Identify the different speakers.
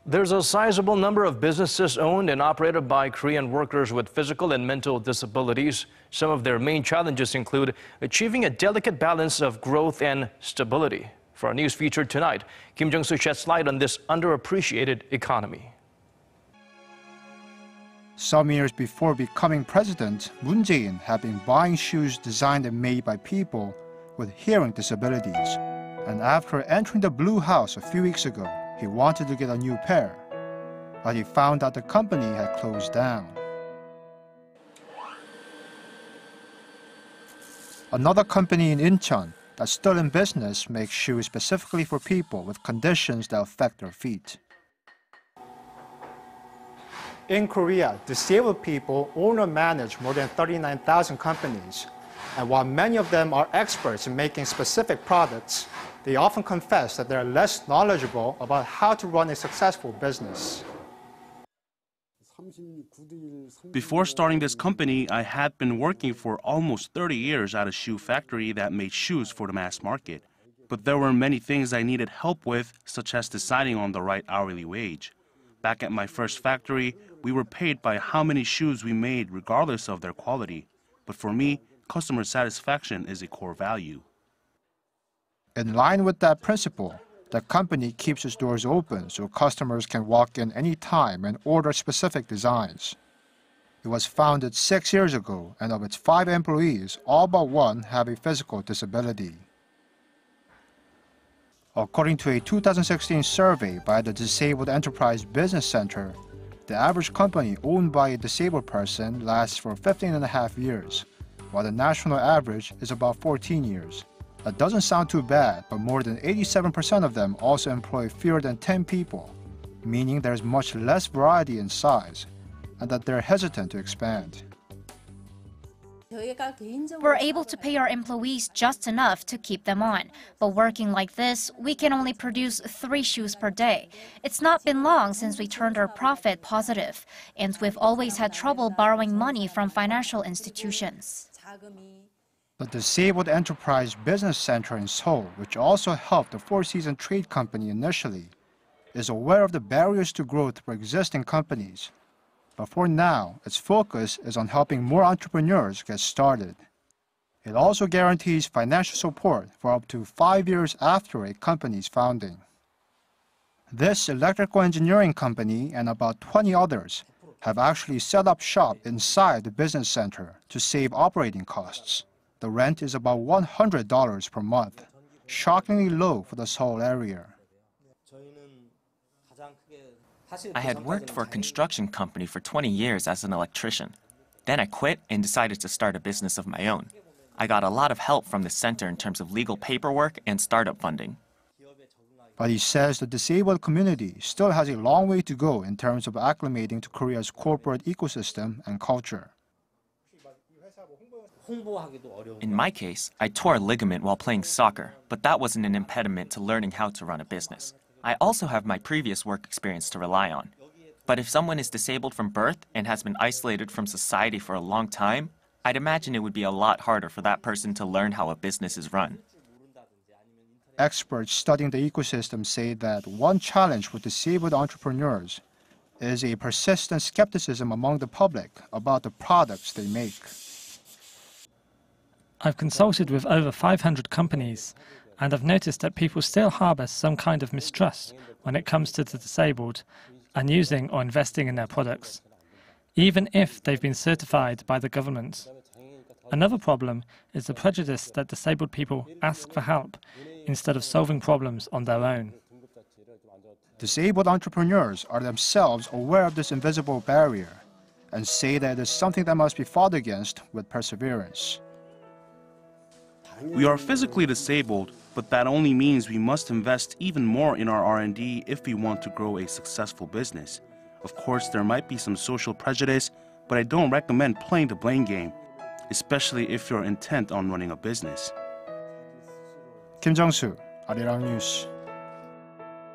Speaker 1: There's a sizable number of businesses owned and operated by Korean workers with physical and mental disabilities. Some of their main challenges include achieving a delicate balance of growth and stability. For our news feature tonight, Jung-soo sheds light on this underappreciated economy.
Speaker 2: Some years before becoming president, Jae-in had been buying shoes designed and made by people with hearing disabilities. And after entering the Blue House a few weeks ago, he wanted to get a new pair, but he found out the company had closed down. Another company in Incheon that's still in business makes shoes specifically for people with conditions that affect their feet. In Korea, disabled people own or manage more than 39,000 companies. And while many of them are experts in making specific products, they often confess that they're less knowledgeable about how to run a successful business.
Speaker 3: Before starting this company, I had been working for almost 30 years at a shoe factory that made shoes for the mass market. But there were many things I needed help with, such as deciding on the right hourly wage. Back at my first factory, we were paid by how many shoes we made regardless of their quality. But for me, customer satisfaction is a core value.
Speaker 2: In line with that principle, the company keeps its doors open so customers can walk in any time and order specific designs. It was founded 6 years ago, and of its 5 employees, all but one have a physical disability. According to a 2016 survey by the Disabled Enterprise Business Center, the average company owned by a disabled person lasts for 15.5 years, while the national average is about 14 years. That doesn't sound too bad, but more than 87% of them also employ fewer than 10 people, meaning there's much less variety in size, and that they're hesitant to expand.
Speaker 4: We're able to pay our employees just enough to keep them on, but working like this, we can only produce 3 shoes per day. It's not been long since we turned our profit positive, and we've always had trouble borrowing money from financial institutions.
Speaker 2: The Disabled Enterprise Business Center in Seoul, which also helped the Four Seasons Trade Company initially, is aware of the barriers to growth for existing companies. But for now, its focus is on helping more entrepreneurs get started. It also guarantees financial support for up to 5 years after a company's founding. This electrical engineering company and about 20 others have actually set up shop inside the business center to save operating costs. The rent is about $100 per month, shockingly low for the Seoul area.
Speaker 5: I had worked for a construction company for 20 years as an electrician. Then I quit and decided to start a business of my own. I got a lot of help from the center in terms of legal paperwork and startup funding.
Speaker 2: But he says the disabled community still has a long way to go in terms of acclimating to Korea's corporate ecosystem and culture.
Speaker 5: In my case, I tore a ligament while playing soccer, but that wasn't an impediment to learning how to run a business. I also have my previous work experience to rely on. But if someone is disabled from birth and has been isolated from society for a long time, I'd imagine it would be a lot harder for that person to learn how a business is run.
Speaker 2: Experts studying the ecosystem say that one challenge with disabled entrepreneurs is a persistent skepticism among the public about the products they make.
Speaker 6: I've consulted with over 500 companies, and I've noticed that people still harbor some kind of mistrust when it comes to the disabled and using or investing in their products, even if they've been certified by the government. Another problem is the prejudice that disabled people ask for help instead of solving problems on their own.
Speaker 2: Disabled entrepreneurs are themselves aware of this invisible barrier and say that it is something that must be fought against with perseverance.
Speaker 3: We are physically disabled, but that only means we must invest even more in our R&D if we want to grow a successful business. Of course, there might be some social prejudice, but I don't recommend playing the blame game, especially if you're intent on running a business.
Speaker 2: Jung-soo, Arirang News.